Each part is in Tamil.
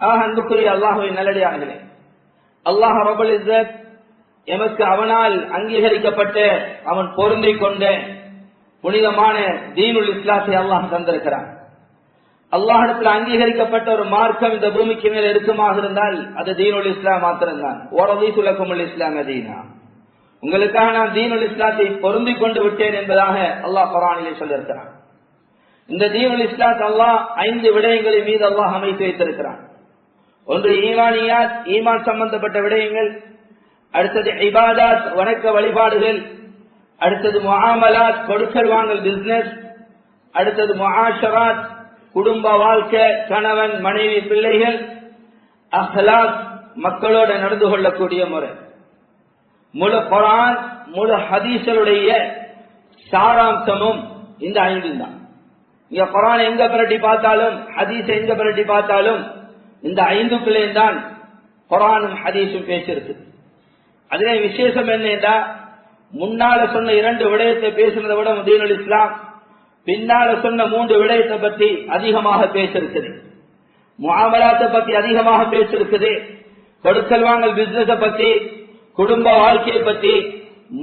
அன்புக்குரிய அல்லாஹ்வின் நல்லடியார்களே, அல்லாஹ் ரப்பல் இஸ்ஸத் எமக்கு அவனால் அங்கீகரிக்கப்பட்ட அவன் பொருந்திக் கொண்ட புனிதமான தீனுல் இஸ்லாத்தை அல்லாஹ் தந்திருக்கிறான். அல்லாஹ்விடத்தில் அங்கீகரிக்கப்பட்ட ஒரு மார்க்கம் இந்த பூமிக்கு மேல் இருக்குமாக இருந்தால் அது தீனுல் இஸ்லாம் மாத்திரம்தான். வரதீது லக்குமுல் இஸ்லாம தீனா, உங்களுக்காக நான் தீனுல் இஸ்லாத்தை பொருந்திக் கொண்டு விட்டேன் என்பதாக அல்லாஹ் குர்ஆனிலே சொல்லியிருக்கிறான். இந்த தீனுல் இஸ்லாத் அல்லாஹ் 5 விடயங்களின் மீது அல்லாஹ் அமைத்து வைத்திருக்கிறான். ஒன்று ஈமானியாத், ஈமான் சம்பந்தப்பட்ட விடயங்கள். அடுத்தது இபாதாத், வணக்க வழிபாடுகள். அடுத்தது முஆமலாத், கொடுக்கல் வாங்கல் பிசினஸ். அடுத்தது முஆஷராத், குடும்ப வாழ்க்கை, கணவன் மனைவி பிள்ளைகள். அஹ்லாக், மக்களோடு நடந்து கொள்ளக்கூடிய முறை. முழு குர்ஆன் முழு ஹதீஸ்களுடைய சாராம்சமும் இந்த 5 தான். இங்க குர்ஆன் எங்க பிரட்டி பார்த்தாலும், ஹதீஸ் எங்க பிரட்டி பார்த்தாலும் இந்த 5க்குள்ளே தான் குர்ஆனும் ஹதீஸும் பேசியிருக்கு. அதிலே விசேஷம் என்னன்னா, முன்னால சொன்ன 2 விடயத்தை பேசுறதை விட தீனுல் இஸ்லாம் பின்னால சொன்ன 3 விடயத்தை பத்தி அதிகமாக பேசிருக்குது. முஆமலாத்தை பத்தி அதிகமாக பேசிருக்குது. கொடுக்கல் வாங்கல் பிசினஸ பத்தி, குடும்ப வாழ்க்கையை பத்தி,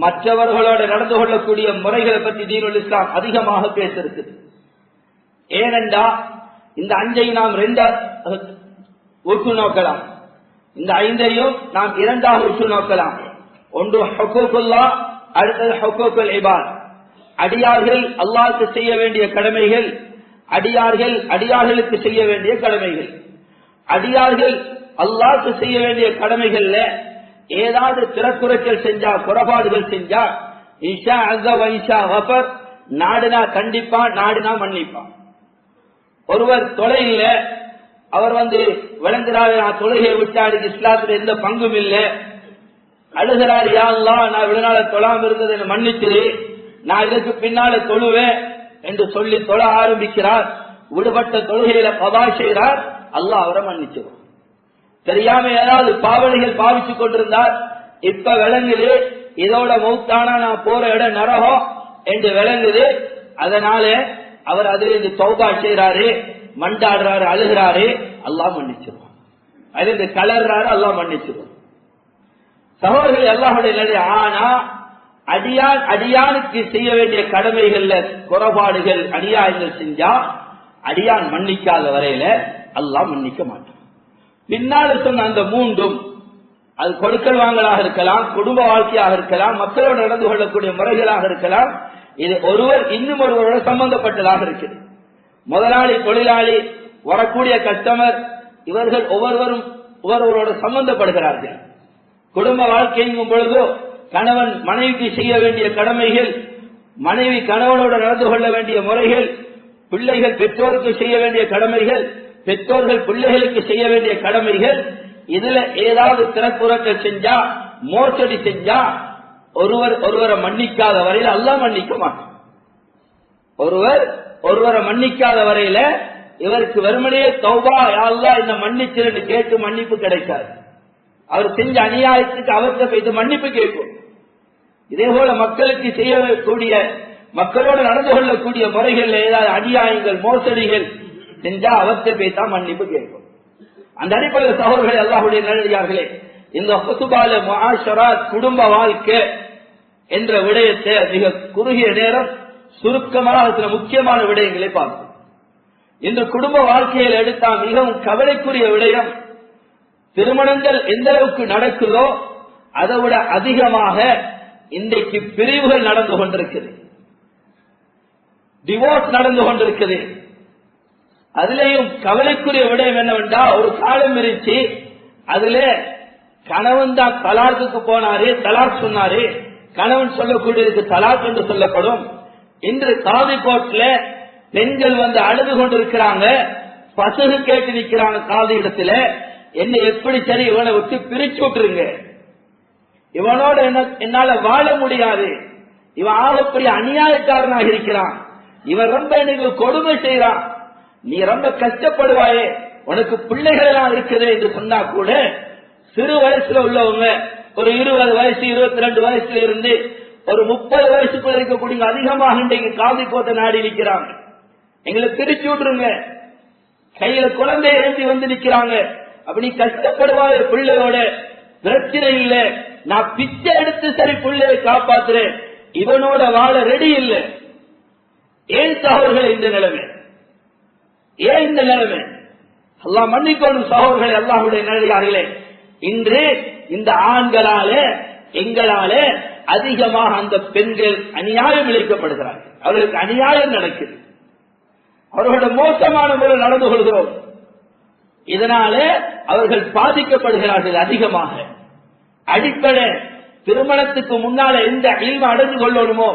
மற்றவர்களோடு நடந்து கொள்ளக்கூடிய முறைகளை பத்தி தீனுல் இஸ்லாம் அதிகமாக பேசிருக்குது. ஏனென்றா இந்த 5ஐ நாம் 2 உற்று நோக்கலாம். இந்த 5ஐயும் நாம் 2ஆக உற்று நோக்கலாம். ஒன்று ஹுக்கூக்குல்லாஹ், அடுத்தது ஹுக்கூக்குல் இபாத். அடியார்கள் அல்லாஹ்வுக்கு செய்ய வேண்டிய கடமைகள், அடியார்களுக்கு செய்ய வேண்டிய கடமைகள். அடியார்கள் அல்லாஹ்வுக்கு செய்ய வேண்டிய கடமைகள்ல ஏதாவது திறக்குறைச்சல் செஞ்சா, குறைபாடுகள் செஞ்சா, இன்ஷா அல்லாஹ் வ இன்ஷா கஃபர், நாடுனா கண்டிப்பான், நாடுனா மன்னிப்பான். ஒருவர் தொலைல அவர் விளங்குறாரு, நான் தொழுகையை விட்டாரு, இஸ்லாத்துல எந்த பங்கும் இல்லை, அழுகிறார், யா அல்லாஹ் நான் விழுநாள தொழாம இருந்தது என்ன மன்னிச்சிரு, நான் இதற்கு பின்னால தொழுவேன் என்று சொல்லி தொழ ஆரம்பிக்கிறார். விடுபட்ட தொழுகையில கதா செய்கிறார், அல்லாஹ் அவரை மன்னிச்சிடும். தெரியாம ஏதாவது பாவனைகள் பாவிச்சு கொண்டிருந்தார், இப்ப விளங்குது இதோட மௌத்தானா நான் போற இடம் நரகம் என்று விளங்குது. அதனால அவர் அதிலிருந்து தௌபா செய்யறாரு, மண்டாடுறாரு, அழுகிறாரு, அல்லாஹ் மன்னிச்சிருவான். அதிலிருந்து கலர்றாரு, அல்லாஹ் மன்னிச்சிருவான். சகோதரர்கள் அல்லாஹ்வுடைய நிலை. ஆனா அடியானுக்கு செய்ய வேண்டிய கடமைகள்ல குறைபாடுகள், அநியாயங்கள் செஞ்சா அடியான் மன்னிக்காத வரையில அல்லாஹ் மன்னிக்க மாட்டான். பின்னால சொன்ன அந்த 3ம், அது கொடுக்கல் வாங்கலாக இருக்கலாம், குடும்ப வாழ்க்கையாக இருக்கலாம், மக்களோடு நடந்து கொள்ளக்கூடிய முறைகளாக இருக்கலாம். இது ஒருவர் இன்னும் ஒருவரோட சம்பந்தப்பட்டதாக இருக்குது. முதலாளி, தொழிலாளி, வரக்கூடிய கஸ்டமர், இவர்கள் ஒவ்வொருவரோட சம்பந்தப்படுகிறார்கள். குடும்ப வாழ்க்கைங்கும் பொழுது கணவன் மனைவிக்கு செய்ய வேண்டிய கடமைகள், மனைவி கணவனோடு நடந்து கொள்ள வேண்டிய முறைகள், பிள்ளைகள் பெற்றோருக்கு செய்ய வேண்டிய கடமைகள், பெற்றோர்கள் பிள்ளைகளுக்கு செய்ய வேண்டிய கடமைகள். இதுல ஏதாவது திறப்புறங்கள் செஞ்சா, மோசடி செஞ்சா, ஒருவரை மன்னிக்காத வரையில அல்லாஹ் மன்னிக்க மாட்டான். ஒருவரை மன்னிக்காத வரையில இவருக்கு வெறுமனே தௌபா, யா அல்லாஹ் என்ன மன்னிச்சிருந்து கேட்டு மன்னிப்பு கிடைக்காது. அவர் செஞ்ச அநியாயத்துக்கு அவர்கிட்ட போய் மன்னிப்பு கேட்கும். இதே போல மக்களுக்கு செய்யக்கூடிய, மக்களோடு நடந்து கொள்ளக்கூடிய முறைகள் ஏதாவது அநியாயங்கள், மோசடிகள் செஞ்சா அவர்கிட்ட போய் தான் மன்னிப்பு கேட்கும். அந்த அடிப்படையில் சகோதரர்களே, அல்லாஹ்வுடைய நல்லடியார்களே, இந்த ஹுதுபால முஆஷராத், குடும்ப வாழ்க்கை என்ற விடயத்தை மிக குறுகிய நேரம் சுருக்கமாக சில முக்கியமான விடயங்களை பார்ப்போம். இந்த குடும்ப வாழ்க்கையில் எடுத்தா மிகவும் கவலைக்குரிய விடயம், திருமணங்கள் எந்த அளவுக்கு நடக்குதோ அதை விட அதிகமாக இன்றைக்கு பிரிவுகள் நடந்து கொண்டிருக்குது, டிவோர்ஸ் நடந்து கொண்டிருக்குது. அதுலேயும் கவலைக்குரிய விடயம் என்னவென்றால், ஒரு காலம் இருந்துச்சு, அதுல கணவன் தான் தலாக்கு போனாரு, தலாக் சொன்னாரு, கணவன் சொல்லக்கூடியதுக்கு தலாக் என்று சொல்லப்படும். இன்று காதி கோர்ட்ல பெண்கள் அழுது கொண்டிருக்கிறாங்க, பசுகு கேட்டு நிற்கிறாங்க காதி இடத்துல, என்ன எப்படி சரி இவனை விட்டு பிரிச்சு விட்டுருங்க, இவனோட என்னால வாழ முடியாது, இவன் ஆகப்படி அநியாயக்காரனாக இருக்கிறான், இவன் ரொம்ப எனக்கு கொடுமை செய்யறான், நீ ரொம்ப கஷ்டப்படுவாயே, உனக்கு பிள்ளைகள் எல்லாம் இருக்குது என்று சொன்னா கூட சிறு வயசுல உள்ளவங்க ஒரு 20 வயசு 22 வயசுல இருந்து ஒரு 30 வயசுக்குள்ள இருக்கக்கூடிய அதிகமாக இன்றைக்கு காதி கோட்டை நாடி நிற்கிறாங்க. எங்களை பிரிச்சு விட்டுருங்க, கையில குழந்தை எழுதி நிற்கிறாங்க, அப்படி கஷ்டப்படுவாரு பிள்ளையோட, பிரச்சனை இல்ல, நான் பிச்சை எடுத்து சரி பிள்ளையை காப்பாத்துறேன், இவனோட வாழ ரெடி இல்ல. ஏன் சகோதரர்கள் இந்த நிலைமை? ஏன் இந்த நிலைமை? அல்லாஹ் மன்னிக்கணும் சகோதரர்களே, அல்லாஹ்வுடைய நல்லடியார்களே. இன்று இந்த ஆண்களால எங்களால அதிகமாக அந்த பெண்கள் அநியாயம் இழைக்கப்படுகிறார்கள். அவர்களுக்கு அநியாயம் நடக்குது, அவர்களோட மோசமான முறை நடந்து கொள்கிறோம். இதனால அவர்கள் பாதிக்கப்படுகிறார்கள் அதிகமாக. அடிப்படை திருமணத்துக்கு முன்னால எந்த இல்ம அடைந்து கொள்ளணுமோ,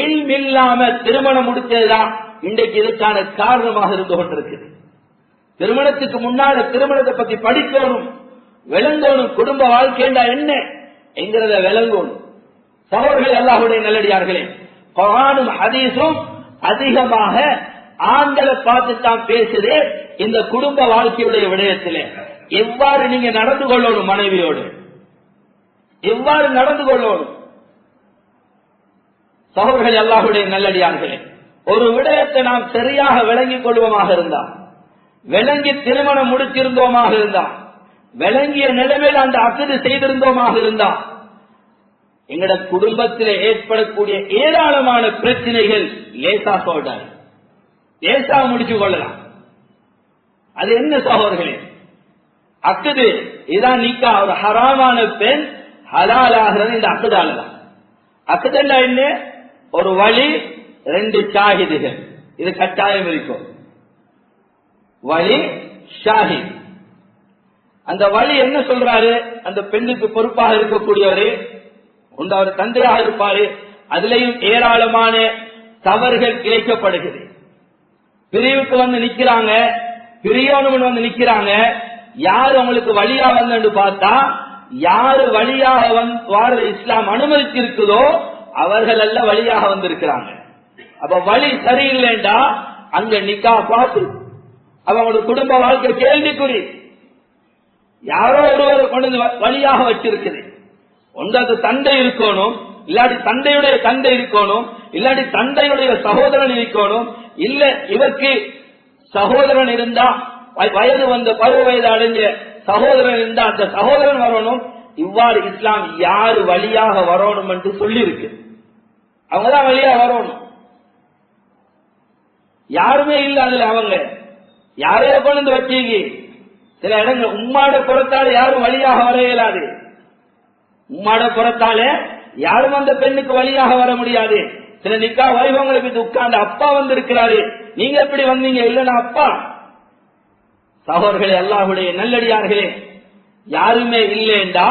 இல்ம் இல்லாம திருமணம் முடிச்சதுதான் இன்றைக்கு இதற்கான காரணமாக இருந்து கொண்டிருக்குது. திருமணத்துக்கு முன்னால திருமணத்தை பத்தி படிக்கணும், விளங்கணும், குடும்ப வாழ்க்கைண்டா என்ன என்கிறத விளங்கணும். சகோதரர்களே, அல்லாஹ்வுடைய நல்லடியார்களே, குர்ஆனும் ஹதீஸும் அதிகமாக ஆண்களை பார்த்துத்தான் பேசுது. இந்த குடும்ப வாழ்க்கையுடைய விடயத்திலே எவ்வாறு நீங்க நடந்து கொள்ளணும், மனைவியோடு எவ்வாறு நடந்து கொள்ளணும். சகோதரர்களே, அல்லாஹ்வுடைய நல்லடியார்களே, ஒரு விடயத்தை நாம் சரியாக விளங்கிக் கொள்வோமாக இருந்தா, விளங்கி திருமணம் முடிச்சிருந்தோமாக இருந்தா, விளங்கிய நிலைமையில் அந்த அக்து செய்திருந்தோமாக இருந்தா, எங்கட குடும்பத்தில் ஏற்படக்கூடிய ஏராளமான பிரச்சனைகள் லேசா சொல்றாங்க, லேசா முடிச்சு கொள்ளலாம். அது என்ன சகோதரர்களே? அக்து இதான் நிக்கா. ஒரு ஹராமான பெண் ஹலால் ஆகிறது இந்த அக்தால தான். அக்துன்னா என்ன? ஒரு வழி, 2 ஷாஹிதுகள், இது கட்டாயம் இருக்கும். வழி, ஷாஹித். அந்த வழி என்ன சொல்றாரு? அந்த பெண்ணுக்கு பொறுப்பாக இருக்கக்கூடியவரு உண்டு, அவர் தந்தையாக இருப்பாரு. அதுலயும் ஏராளமான தவறுகள் இழைக்கப்படுகிறது. பிரிவுக்கு வந்து நிக்கிறாங்க, பிரியோனும் வந்து நிக்கிறாங்க. யாரு அவங்களுக்கு வழியா வந்து பார்த்தா, யாரு வழியாக வார இஸ்லாம் அனுமதிச்சு இருக்குதோ அவர்கள் எல்லாம் வழியாக வந்திருக்கிறாங்க. அப்ப வழி சரியில்லைண்டா அங்க நிக்கா பாத்து அவங்களோட குடும்ப வாழ்க்கை கேள்விக்குறி. யாரோ ஒருவர் கொண்டு வழியாக வச்சிருக்குது. ஒன்று அது தந்தை இருக்கணும், இல்லாட்டி தந்தையுடைய தந்தை இருக்கணும், இல்லாட்டி தந்தையுடைய சகோதரன் இருக்கணும், இல்ல இவருக்கு சகோதரன் இருந்தா, வயது வந்த பருவ வயது அடைஞ்ச சகோதரன் இருந்தா அந்த சகோதரன் வரணும். இவ்வாறு இஸ்லாம் யாரு வழியாக வரணும் என்று சொல்லி இருக்கு. அவங்கதான் வழியாக வரணும். யாருமே இல்ல அதுல. அவங்க யாரையோ கொண்டு வச்சீங்க. சில இடங்கள் உம்மாட புறத்தால யாரும் வழியாக வர இயலாது. உம்மாட புறத்தால யாரும் அந்த பெண்ணுக்கு வழியாக வர முடியாது. சில நிக்கா வைபவங்களுக்கு உட்கார்ந்து அப்பா வந்து இருக்கிறாரு, நீங்க எப்படி வந்தீங்க? இல்லன்னா அப்பா. சகோதரர்களே, அல்லாஹ்வுடைய நல்லடியார்களே, யாருமே இல்லைண்டா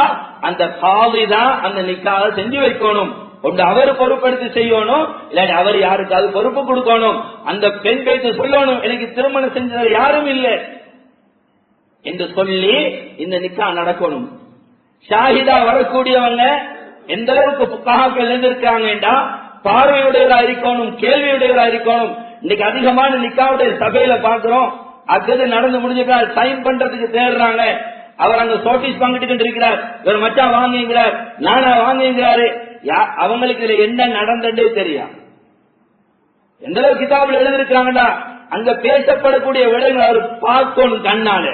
அந்த காதி தான் அந்த நிக்காக செஞ்சு வைக்கணும். ஒன்று அவர் பொறுப்படுத்தி செய்யணும், இல்லாட்டி அவர் யாருக்காவது பொறுப்பு கொடுக்கணும். அந்த பெண் பேச்சு சொல்லணும், எனக்கு திருமணம் செஞ்சது யாரும் இல்லை என்று சொல்லி இந்த நிக்கா நடக்கணும். ஷாஹிதா வரக்கூடியவங்க எந்த அளவுக்கு புக்காக்கள் இருந்திருக்காங்கடா, பார்வையுடையவரா இருக்கணும், கேள்வியுடையவரா இருக்கணும். இன்னைக்கு அதிகமான நிக்காவுடைய சபையில பாக்குறோம், அக்கது நடந்து முடிஞ்சுக்கா சைன் பண்றதுக்கு தேடுறாங்க. அவர் அங்க நோட்டீஸ் வாங்கிட்டு இருக்கிறார், இவர் மச்சான் வாங்குகிறார், நானா வாங்குகிறாரு. அவங்களுக்கு இதுல என்ன நடந்தே தெரியும். எந்த அளவுக்கு கிதாபில் எழுதிருக்கிறாங்கடா, அங்க பேசப்படக்கூடிய விடங்கள் அவர் பார்க்கணும் கண்ணால.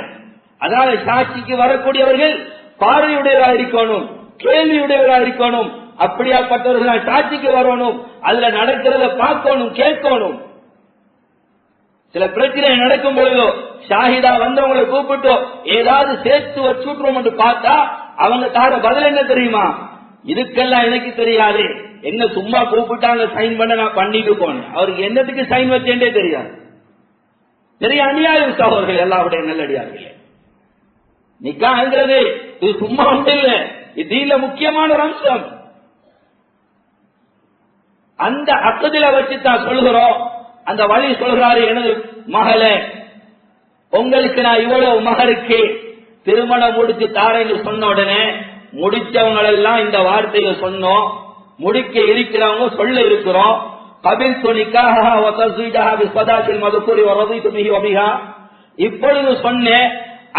அதனால சாட்சிக்கு வரக்கூடியவர்கள் பார்வையுடையவரா இருக்கணும், கேள்வியுடையவரா இருக்கணும். அப்படியாப்பட்டவர்கள் சாட்சிக்கு வரணும், அதுல நடக்கிறத பார்க்கணும், கேட்கணும். சில பிரச்சனை நடக்கும் பொழுதோ ஷாஹிதா வந்தவங்களை கூப்பிட்டோ ஏதாவது சேர்த்து வச்சுட்டுறோம் என்று பார்த்தா அவங்க தார பதில் என்ன தெரியுமா? இதுக்கெல்லாம் எனக்கு தெரியாது, என்ன சும்மா கூப்பிட்டாங்க சைன் பண்ண, நான் பண்ணிட்டு போனேன். அவருக்கு என்னத்துக்கு சைன் வச்சேன்டே தெரியாது. நிறைய அநியாயம் சகோதரர்கள், எல்லாருடைய நல்லடியார்களே. நிக்காங்கிறது இது சும்மா ஒன்று இல்ல, இதுல முக்கியமான ஒரு அம்சம். அந்த அக்கதில வச்சுதான் சொல்கிறோம். அந்த வழி சொல்றாரு, எனது மகளே, உங்களுக்கு நான் இவ்வளவு மகருக்கு திருமணம் முடிச்சு தாரேன்னு சொன்ன உடனே முடிச்சவங்களெல்லாம் இந்த வார்த்தையை சொன்னோம், முடிக்க இருக்கிறவங்க சொல்ல இருக்கிறோம். இப்பொழுது சொன்ன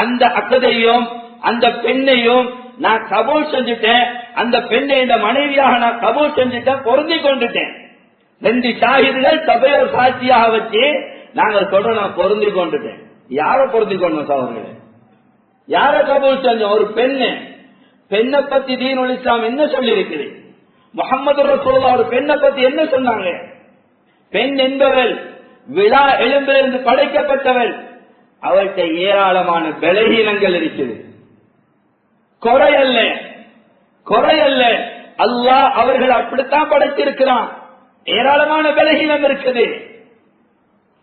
அந்த அக்கதையும் அந்த பெண்ணையும் நான் கபூல் செஞ்சுட்டேன், அந்த பெண்ணை இந்த மனைவியாக நான் கபூல் செஞ்சுட்டேன், பொருந்தி கொண்டுட்டேன். 2 ஷாஹிதுகள் சபையை சாட்சியாக வச்சு நாங்கள் சொல்றோம், நான் பொருந்தி கொண்டுட்டேன். யாரை பொருந்தி கொண்டோம் சகோதரர்களே? யார கபூல் செஞ்சோம்? ஒரு பெண்ணை பத்தி தீனுல் இஸ்லாம் என்ன சொல்லி இருக்குது? முஹம்மது ரசூலுல்லாஹ் ஒரு பெண்ணை பத்தி என்ன சொன்னாங்க? பெண் என்பவள் விழா எலும்பிலிருந்து படைக்கப்பட்டவள். அவள்கிட்ட ஏராளமான பலகீனங்கள் இருக்குது. குறையல்ல. அல்லாஹ் அவர்கள் அப்படித்தான் படைத்திருக்கிறான். ஏராளமான பலகீனம் இருக்குது.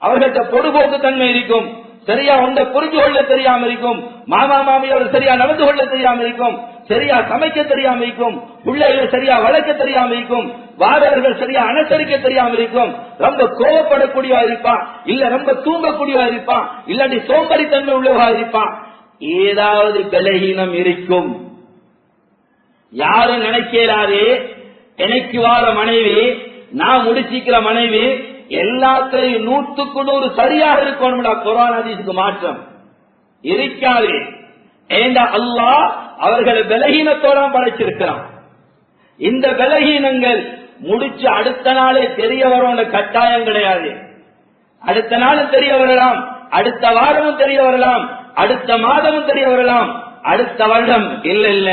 அவர்கள்ட்ட பொடுபோக்கு தன்மை இருக்கும். சரியா ஒன்றை புரிஞ்சு கொள்ள தெரியாம இருக்கும். மாமா மாமியோடு சரியா நடந்து கொள்ள தெரியாம இருக்கும். சரியா சமைக்க தெரியாம இருக்கும். பிள்ளைகளை சரியா வளர்க்க தெரியாம இருக்கும். வாரவர்கள் சரியா அனுசரிக்க தெரியாம இருக்கும். ரொம்ப கோவப்படக்கூடியவா இருப்பான், இல்ல ரொம்ப தூங்கக்கூடியவா இருப்பான், இல்லாட்டி சோம்பரித்தன்மை உள்ளவா இருப்பான். ஏதாவது பலகீனம் இருக்கும். யாரும் நினைக்கிறாரு எனக்கு வார மனைவி, நான் முடிச்சிக்கிற மனைவி எல்லாத்தையும் 100% சரியாக இருக்கணும். குர்ஆன் ஹதீஸுக்கு மாற்றம் இருக்காது. ஏண்டா அல்லாஹ் அவர்களை பலகீனத்தோட படைச்சிருக்கிறான். இந்த பலகீனங்கள் முடிச்சு அடுத்த நாளே தெரிய வரும் கட்டாயம் கிடையாது. அடுத்த நாளும் தெரிய வரலாம், அடுத்த வாரமும் தெரிய வரலாம், அடுத்த மாதமும் தெரிய வரலாம், அடுத்த வருடம் இல்ல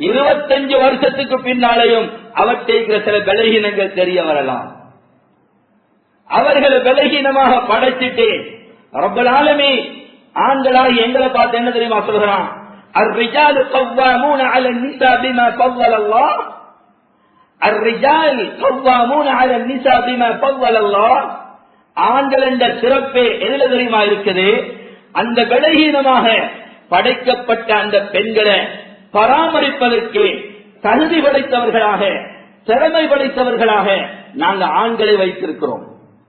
25 வருஷத்துக்கு பின்னாலேயும் அவற்றை சில பலகீனங்கள் தெரிய வரலாம். அவர்களை பலகீனமாக படைச்சிட்டு ரப்பல் ஆலமீன் ஆண்களாகி எங்களை பார்த்து என்ன தெரியுமா சொல்கிறான்? الرجال قوامون على النساء بما فضل الله. الرجال قوامون على النساء بما فضل الله. ஆண்கள் என்ற சிறப்பே எதுல தெரியுமா இருக்குது? அந்த பலகீனமாக படைக்கப்பட்ட அந்த பெண்களை பராமரிப்பதற்கு தகுதி படைத்தவர்களாக, திறமை படைத்தவர்களாக நாங்க ஆண்களை வைத்திருக்கிறோம்.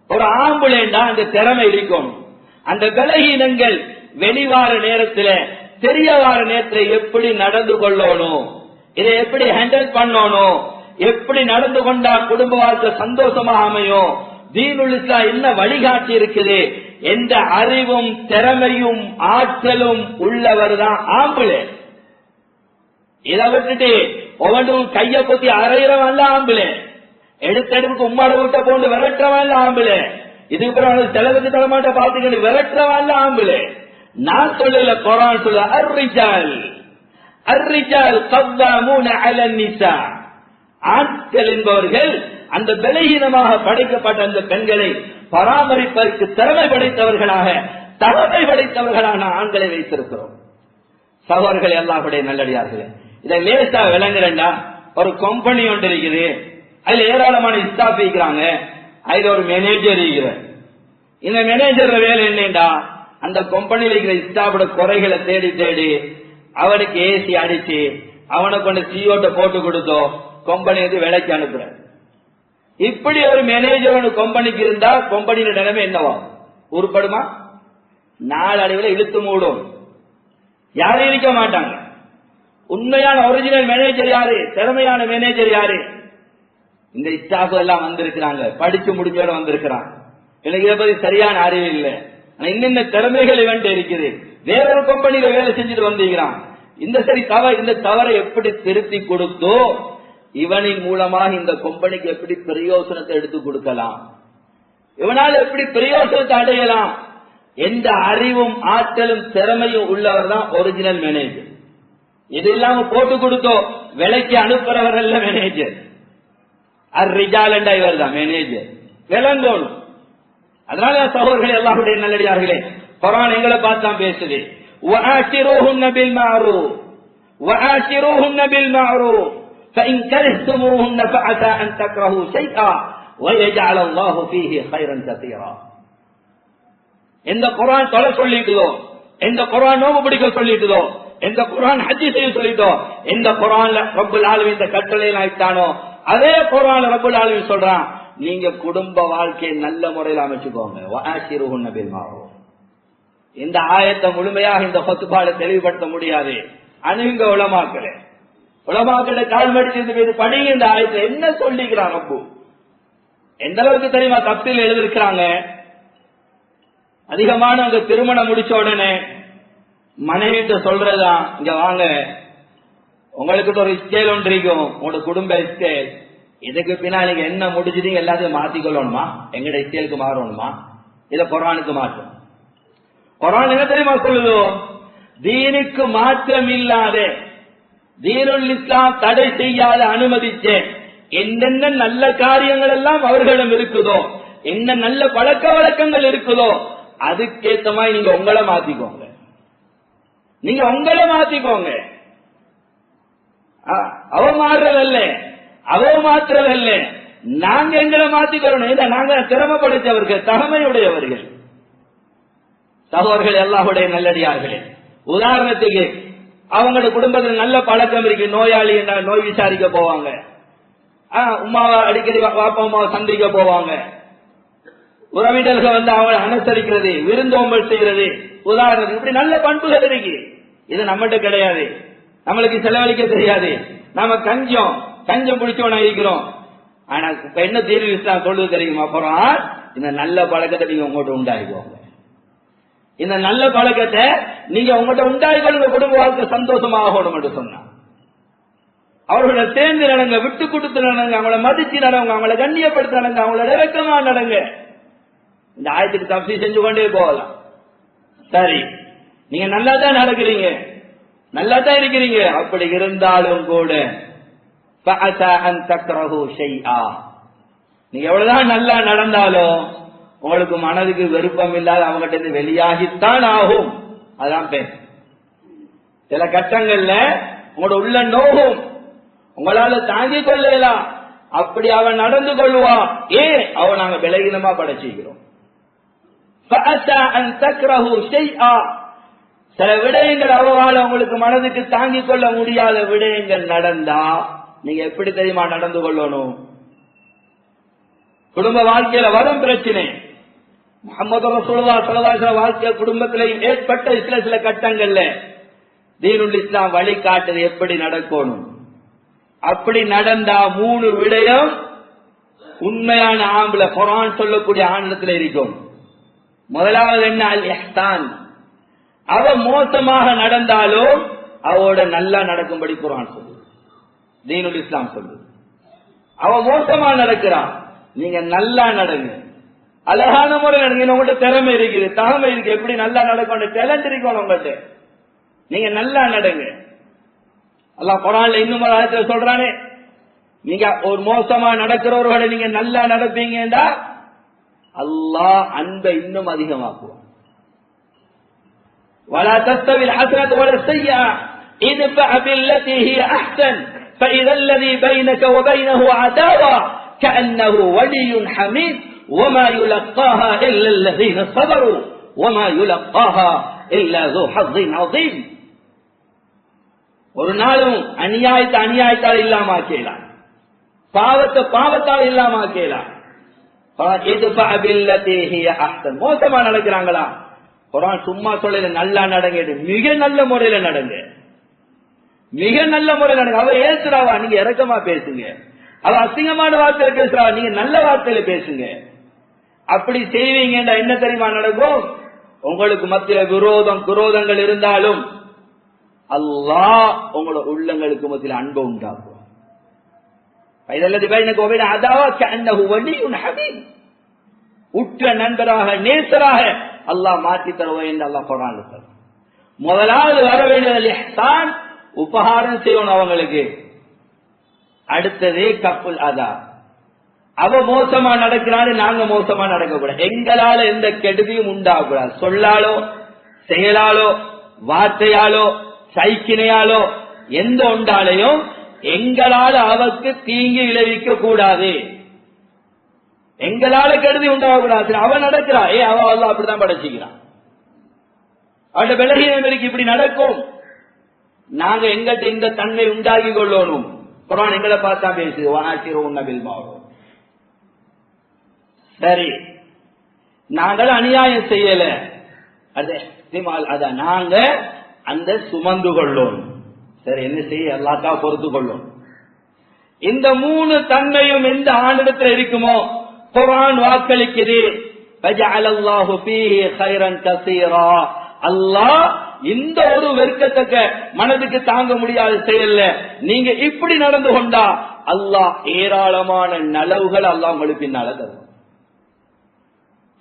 ஒரு ஆம்புலேண்டா அந்த திறமை இருக்கணும். அந்த பலகீனங்கள் வெளிவார நேரத்தில், தெரிய வார நேரத்தில் எப்படி நடந்து கொள்ளணும், இதை எப்படி ஹேண்டில் பண்ணணும், எப்படி நடந்து கொண்டா குடும்ப வாழ்க்கை சந்தோஷமாக அமையும், தீனுல் இஸ்லாம் என்ன வழிகாட்டி இருக்குது என்ற அறிவும் திறமையும் ஆற்றலும் உள்ளவர் தான் ஆம்புலே. இதை விட்டுட்டு ஒவ்வொன்றும் கைய கொத்தி அரைகிறவன் ஆம்புலே, எடுத்தெடுப்புக்கு உம்மாட விட்ட போட்டு விரட்டுறவன் ஆம்புலே, இதுக்கு பிறகு செலவுக்கு தரமாட்ட பார்த்துக்கிட்டு விரட்டுறவன் ஆம்புலே. நான் சொல்லல, குர்ஆன் சொல்ல அர்ரிஜால் கவ்வாமூன அலன் நிஸா. ஆண்கள் என்பவர்கள் அந்த பலகீனமாக படைக்கப்பட்ட அந்த பெண்களை பராமரிப்பதற்கு திறமை படைத்தவர்களாக, தகமை படைத்தவர்களான ஆண்களை வைத்திருக்கிறோம். சகோதரர்களே, அல்லாஹ்வுடைய நல்லடியார்களே, இதை லேசா விளங்குறேன்டா. ஒரு கம்பெனி ஒன்று இருக்குது, அதுல ஏராளமான ஸ்டாஃப் இருக்கிறாங்க, அதுல ஒரு மேனேஜர் இருக்கிறார். இந்த மேனேஜர் வேலை என்னண்டா, அந்த கம்பெனியில் இருக்கிற ஸ்டாஃபோட குறைகளை தேடி தேடி அவனுக்கு ஏசி அடிச்சு அவனை கொண்டு சிஓட்ட போட்டு கொடுத்தோ கம்பெனி வந்து வேலைக்கு அனுப்புற. இப்படி ஒரு மேனேஜர் கம்பெனிக்கு இருந்தா கம்பெனியோட நிலைமை என்னவா? உருப்படுமா? நாளடைவில் இழுத்து மூடும், யாரும் இருக்க மாட்டாங்க. உண்மையான ஒரிஜினல் மேனேஜர் யாரு? திறமையான மேனேஜர் யாரு? இந்த ஸ்டாஃப் எல்லாம் வந்திருக்கிறாங்க, படிச்சு முடிஞ்சோட வந்திருக்கிறாங்க, எனக்கு இதை பத்தி சரியான அறிவு இல்லை, இன்னென்ன திறமைகள் இவன்ட்டு இருக்குது, வேறொரு கம்பெனியில வேலை செஞ்சுட்டு வந்திருக்கிறான். இந்த தவறை எப்படி திருத்தி கொடுத்தோ இவனின் மூலமாக இந்த கம்பெனிக்கு எப்படி பிரயோசனத்தை எடுத்து கொடுக்கலாம், இவனால் எப்படி பிரயோசனத்தை அடையலாம் எந்த அறிவும் ஆற்றலும் திறமையும் உள்ளவர் தான் ஒரிஜினல் மேனேஜர். இது இல்லாம போட்டு கொடுத்தோ விலைக்கு அனுப்புறவர் அல்ல மேனேஜர். அர்ரிஜால் என்ற இவர் தான் மேனேஜர். விளங்கணும். அதனால சகோதரர்களே, அல்லாஹ்வுடைய நல்லடியார்களே, குர்ஆன் எங்களை பார்த்து பேசுது. வஆஷிரூஹுன்ன பில் மஅரூஃப் வஆஷிரூஹுன்ன பில் மஅரூஃப் ஃபஇன் கரிஹ்துமூஹுன்ன ஃபஅஸா அன் தக்ரஹூ ஷைஆ வயஜஅல அல்லாஹு ஃபீஹி கைரன் கஸீரா. எந்த குர்ஆன் தொலை சொல்லிட்டுதோ, எந்த குர்ஆன் நோம்பு பிடிக்க சொல்லிட்டுதோ, எந்த குர்ஆன் ஹஜ் செய்ய சொல்லிட்டோ, எந்த குர்ஆன்ல ரப்பல் ஆலமீன் இந்த கட்டளை ஆயிட்டானோ அதே குர்ஆன்ல ரப்பல் ஆலமீன் சொல்றான், நீங்க குடும்ப வாழ்க்கையை நல்ல முறையில் அமைச்சுக்கோங்க. வஆஷிரூஹுன்ன பில் மஅரூஃப். இந்த ஆயத்தை முழுமையாக இந்த ஃபத்வால தெளிவுபடுத்த முடியாது. அணுங்க உலமாக்களே கால் மடிச்சு படிங்க. இந்த ஆயத்தை என்ன சொல்லிக்கிறான் ரப்பு? எந்த அளவுக்கு தெரியுமா? தப்சீல் எழுதிருக்கிறாங்க. அதிகமானவங்க திருமணம் முடிச்ச உடனே மனைவிட்ட சொல்றதுதான், இங்க வாங்க, உங்களுக்கு ஒரு ஸ்கேல் ஒன்று இருக்கும், உங்களோட குடும்ப ஸ்கேல், இதுக்கு பின்னால் நீங்க என்ன முடிச்சுட்டீங்க எல்லாத்தையும் மாத்திக்கொள்ளணுமா, எங்கட ஸ்கேலுக்கு மாறணுமா? இத குர்ஆனுக்கு மாற்றும். குர்ஆன் என்ன தெரியுமா சொல்லுதோ? தீனுக்கு மாற்றம் இல்லாத, தீனுல் இஸ்லாம் தடை செய்யாத, அனுமதிச்ச என்னென்ன நல்ல காரியங்கள் எல்லாம் அவர்களிடம் இருக்குதோ, என்ன நல்ல பழக்க வழக்கங்கள் இருக்குதோ, அதுக்கேத்த மாதிரி நீங்க உங்களை மாத்திக்கோங்க. நீங்க உங்களை மாத்திக்கோங்க. அவ மாறுறதல்ல, அவ மாற்றுறதல்ல, நாங்க எங்களை மாத்திக்கிறோம். நாங்க திறமை படைத்தவர்கள், தகமையுடையவர்கள். சகோதரர்கள், அல்லாஹ்வுடைய நல்லடியார்களே, உதாரணத்துக்கு அவங்களோட குடும்பத்தில் நல்ல பழக்கம் இருக்கு. நோயாளி என்றால் நோய் விசாரிக்க போவாங்க, உமாவை அடிக்கடி வாப்பா அம்மாவை சந்திக்க போவாங்க, உறவினர்கள் வந்து அவங்களை அனுசரிக்கிறது, விருந்தோம்பல் செய்யறது, உதாரணத்துக்கு இப்படி நல்ல பண்புகள் இருக்கு. இது நம்மகிட்ட கிடையாது, நம்மளுக்கு செலவழிக்க தெரியாது, நாம கஞ்சம் பிடிச்சவனா இருக்கிறோம். ஆனா இப்ப என்ன தீர்வு இஸ்லாம் சொல்லுது தெரியுமா? அப்புறம் இந்த நல்ல பழக்கத்தை நீங்க உங்கள்கிட்ட உண்டாகிக்கோங்க. இந்த நல்ல பழக்கத்தை நீங்க உங்கள்கிட்ட உண்டாகிக்கொள்ள குடும்ப வாழ்க்கை சந்தோஷமாக என்று சொன்னா, அவர்களை சேர்ந்து நடங்க, விட்டு கொடுத்து நடங்க, அவங்கள மதிச்சு நடங்க, அவங்கள கண்ணியப்படுத்த நடங்க, அவங்கள இறக்கமா நடங்க. இந்த ஆயத்துக்கு தப்சீ செஞ்சு கொண்டே போகலாம். சரி, நீங்க நல்லா தான் நடக்கிறீங்க, நல்லா தான் இருக்கிறீங்க. அப்படி இருந்தாலும் கூட நீங்க எவ்வளவுதான் நல்லா நடந்தாலும் உங்களுக்கு மனதுக்கு விருப்பம் இல்லாத அவங்ககிட்ட இருந்து வெளியாகித்தான் ஆகும். அதான் பேர். சில கட்டங்கள்ல உங்களோட உள்ள நோகும், உங்களால தாங்கிக் கொள்ளலாம். அப்படி அவன் நடந்து கொள்வான். அவன் நாங்க விலகினமா படைச்சிக்கிறோம். சில விடயங்கள் அவரால் உங்களுக்கு மனதுக்கு தாங்கிக் கொள்ள முடியாத விடயங்கள் நடந்தா நீங்க எப்படி தெரியுமா நடந்து கொள்ளணும்? குடும்ப வாழ்க்கையில வரும் பிரச்சனை, முஹம்மது ரசூலுல்லாஹி ஸல்லல்லாஹு அலைஹி வஸல்லம் வாழ்க்கை குடும்பத்திலையும் ஏற்பட்ட சில கட்டங்கள்ல தீனுல் இஸ்லாம் வழிகாட்டுது எப்படி நடக்கணும். அப்படி நடந்தா 3 விடயம் உண்மையான ஆம்பளை குர்ஆன் சொல்லக்கூடிய ஆண்டத்துல இருக்கும். முதலாவது என்ன? அல் இஹ்சான். அவ மோசமாக நடந்தாலும் அவளோட நல்லா நடக்கும்படி குர்ஆன் சொல்லுது, தீனுல் இஸ்லாம் சொல்லுது. அவ மோசமா நடக்கிறான், நீங்க நல்லா நடங்க, அழகான முறை நடங்க. உங்கள்கிட்ட திறமை இருக்குது, தகமை இருக்கு, எப்படி நல்லா நடக்கணும், டேலண்ட் இருக்கணும் உங்கள்கிட்ட, நீங்க நல்லா நடங்க. அல்லாஹ் குர்ஆன்ல இன்னும் ஒரு ஆயத்துல சொல்றானே, நீங்க ஒரு மோசமா நடக்கிறவர்களை நீங்க நல்லா நடப்பீங்கடா அல்லாஹ் அன்பை இன்னும் அதிகமாக்குவான். ولا تستوي الحسنة ولا السيئة ادفع بالتي هي أحسن فإذا الذي بينك وبينه عداوة كأنه ولي حميم وما يلقاها إلا الذين صبروا وما يلقاها إلا ذو حظ عظيم. ஒரு நாளும் அநியாயத்தால் இல்லாமக்கலாம், பாவத்தால் இல்லாமக்கலாம். மோசமா நடக்கிறாங்களா? குர்ஆன் சும்மா சொல்லல, நல்லா நடங்க, மிக நல்ல முறையில நடங்க, மிக நல்ல முறையில் நடங்க. அவ ஏசுறாவா, நீங்க இறக்கமா பேசுங்க. அவ அசிங்கமான வார்த்தையில பேசுறாவா, நீங்க நல்ல வார்த்தையில பேசுங்க. அப்படி செய்வீங்கன்னா என்ன தெரியுமா நடக்கும்? உங்களுக்கு மத்தியில குரோதங்கள் இருந்தாலும் அல்லாஹ் உங்களோட உள்ளங்களுக்கு மத்தியில் அன்பு உண்டாக்குவார். உற்ற நண்பராக நேசராக அல்லாஹ் மாற்றி தருவான் என்று அல்லாஹ் குர்ஆன்ல சொல்றான். முதலாவது வர வேண்டியது இஹ்சான், உபகாரம் செய்யணும் அவங்களுக்கு. அடுத்தது கப்புல் அதா. அவ மோசமா நடக்கிறாரு, நாங்க மோசமா நடக்கக்கூடாது. எங்களால எந்த கெடுதியும் உண்டாகக்கூடாது. சொல்லாலோ செயலாலோ வார்த்தையாலோ சைக்கினையாலோ எந்த ஒன்றாலையும் எங்களால அவருக்கு தீங்கு விளைவிக்க கூடாது, எங்களால கெடுதி உண்டாகக்கூடாது. அவன் நடக்கிறா, அவ அல்லாஹ் அப்படிதான் படைச்சிக்கிறான். அவட விலகினம் இருக்கு, இப்படி நடக்கும். நாங்க எங்கிட்ட இந்த தன்மை உண்டாகி கொள்ளணும். குர்ஆன் எங்களை பார்த்தா பேசுது, வஆஷிருஹுன்ன பில் மஅரூஃப். சரி, நாங்கள் அநியாயம் செய்யல, அத நாங்க அந்த சுமந்து கொள்ளோம். சரி, என்ன செய்ய, அல்லாஹ்க்கா பொறுத்து கொள்ளும். இந்த 3 தன்மையும் எந்த ஆண்டிடத்தில் இருக்குமோ குர்ஆன் வாக்களிக்குது, ஃபஜஅலல்லாஹு ஃபீஹி கைரன் கஸீரா. அல்லாஹ் இந்த ஒரு வெறுக்கத்தக்க மனதுக்கு தாங்க முடியாத செயல்ல நீங்க இப்படி நடந்து கொண்டா அல்லாஹ் ஏராளமான நலவுகள் அல்லாஹ் உங்களுக்கு பின்னால தரும்.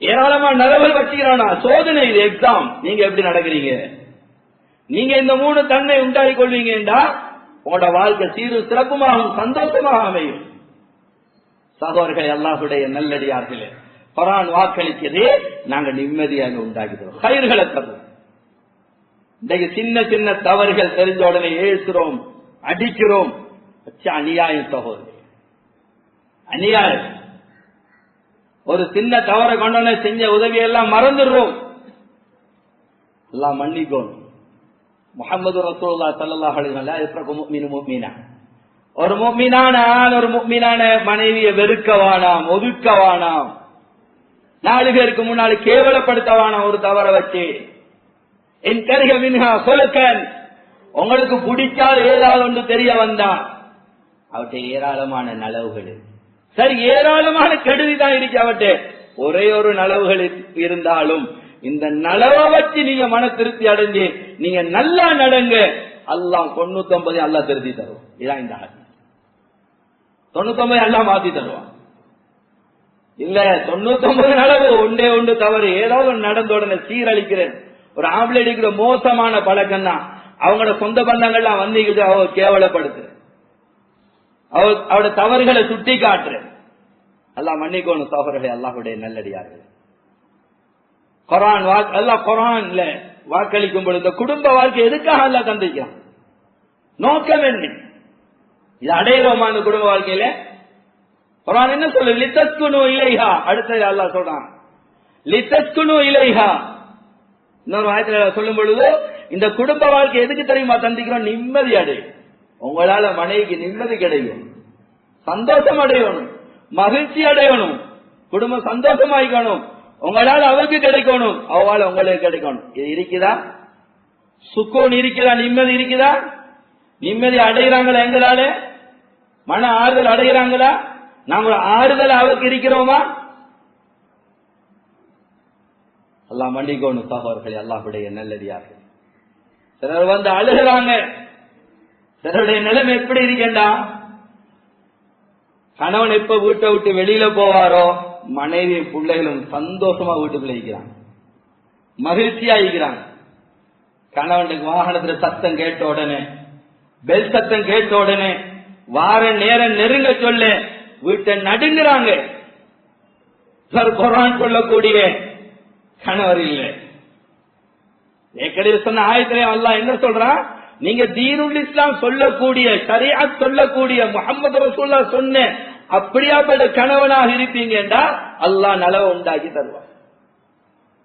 ஏராளமான நலவுகள் வச்சுக்கிறானா? சோதனை, இது எக்ஸாம். நீங்க எப்படி நடக்கிறீங்க? நீங்க இந்த 3 தன்மை உண்டாகி கொள்வீங்கடா உங்களோட வாழ்க்கை சீரு சிறப்புமாகவும் சந்தோஷமாக அமையும். சகோதரர்களே, அல்லாஹ்வுடைய நல்லடியார்களே, குர்ஆன் வாக்களிக்கிறது நாங்க நிம்மதியாக உண்டாகிறோம், கயிறுகளை தருவோம். இன்றைக்கு சின்ன சின்ன தவறுகள் தெரிஞ்ச உடனே ஏசுறோம், அடிக்கிறோம். அநியாயம் சகோதரர், அநியாயம். ஒரு சின்ன தவறை கொண்டோட செஞ்ச உதவியெல்லாம் மறந்துடுறோம். எல்லாம் மன்னிக்கோம். முஹம்மது ரசூலுல்லாஹி ஸல்லல்லாஹு அலைஹி வஸல்லம் யஃப்ரகு முஃமினு முஃமினா, ஒரு முஃமினான ஆண் ஒரு முஃமினான மனைவியை வெறுக்கவானாம், ஒதுக்கவானாம், 4 பேருக்கு முன்னாடி கேவலப்படுத்தவானாம். ஒரு தவறை வச்சு என் கரிக மின்ஹா சொலுக்கன், உங்களுக்கு பிடிக்காத ஏதாவது ஒன்று தெரிய வந்தான் அவற்றை ஏராளமான நலவுகள், சரி ஏராளமான கெடுதி தான் இருக்கு அவற்றை. ஒரே ஒரு நலவுகள் இருந்தாலும் இந்த நலவை வச்சு நீங்க மன திருப்தி அடைஞ்சு நீங்க நல்லா நடங்க, அல்லாஹ் 99 அல்லாஹ் திருத்தி தருவோம். இதான் இந்த ஹதீஸ். 99 அல்லாஹ் மாத்தி தருவான். இல்ல 99 நலவு ஒன்றே ஒன்று தவறு ஏதாவது நடந்த உடனே சீரழிக்கிறேன். ஒரு ஆம்பளை அடிக்கிற மோசமான பழக்கம் தான். அவங்களோட சொந்த பந்தங்கள்லாம் வந்தீங்க அவ கேவலப்படுத்து, அவட தவறுகளை சுட்டி காட்டுற. அல்லாஹ் மன்னிக்கோணும் சகோதரர்களே, அல்லாஹ்வுடைய நல்லடியார்கள். குர்ஆன் அல்லாஹ் குர்ஆன்ல வாக்களிக்கும் பொழுது குடும்ப வாழ்க்கை எதுக்காக அல்லாஹ் தந்திருக்கான், நோக்கம் என்ன, இது அடையிறோமா அந்த குடும்ப வாழ்க்கையில? குர்ஆன் என்ன சொல்லு, லிதஸ்குனு இலைஹா. அடுத்தது அல்லாஹ் சொல்றான் லிதஸ்குனு இலைஹா. இன்னொரு ஆயத்துல சொல்லும் பொழுது இந்த குடும்ப வாழ்க்கை எதுக்கு தெரியுமா தந்திக்கிறோம், நிம்மதி அடையும். உங்களால மனைவிக்கு நிம்மதி கிடைக்கும், சந்தோஷம் அடையணும், மகிழ்ச்சி அடையணும், குடும்பம் சந்தோஷமாயிக்கணும், உங்களால அவருக்கு கிடைக்கணும், அவளால உங்களுக்கு கிடைக்கணும். இது இருக்குதா? சுக்கூன் இருக்குதா? நிம்மதி இருக்குதா? நிம்மதி அடைகிறாங்களா? எங்களால மன ஆறுதல் அடைகிறாங்களா? நாம ஆறுதல் அவருக்கு இருக்கிறோமா? அல்லாஹ் மன்னிக்கோணும் சகோதரர்களே, அல்லாஹ்வுடைய நல்லடியார்கள். சிலர் வந்து அழுகிறாங்க. சிலருடைய நிலைமை எப்படி இருக்கேண்டா, கணவன் எப்ப வீட்டை விட்டு வெளியில போவாரோ மனைவி பிள்ளைகளும் சந்தோஷமா வீட்டுக்குள்ள இருக்கிறாங்க, மகிழ்ச்சியா இருக்கிறாங்க. கணவனுக்கு வாகனத்துல சத்தம் கேட்ட உடனே, பெல் சத்தம் கேட்ட உடனே, வார நேரம் நெருங்க சொல்ல வீட்டை நடுங்குறாங்க. குர்ஆன் சொல்லக்கூடிய கணவர் இல்லை. ஏற்கனவே சொன்ன ஆயத்திலே அல்லாஹ் என்ன சொல்றான், நீங்க தீனுல் இஸ்லாம் சொல்லக்கூடிய, ஷரீஅத் சொல்லக்கூடிய, முஹம்மது ரசூலுல்லாஹ் சொன்ன அப்படியாப்பட்ட கணவனாக இருப்பீங்கடா அல்லாஹ் நலவை உண்டாக்கி தருவான்.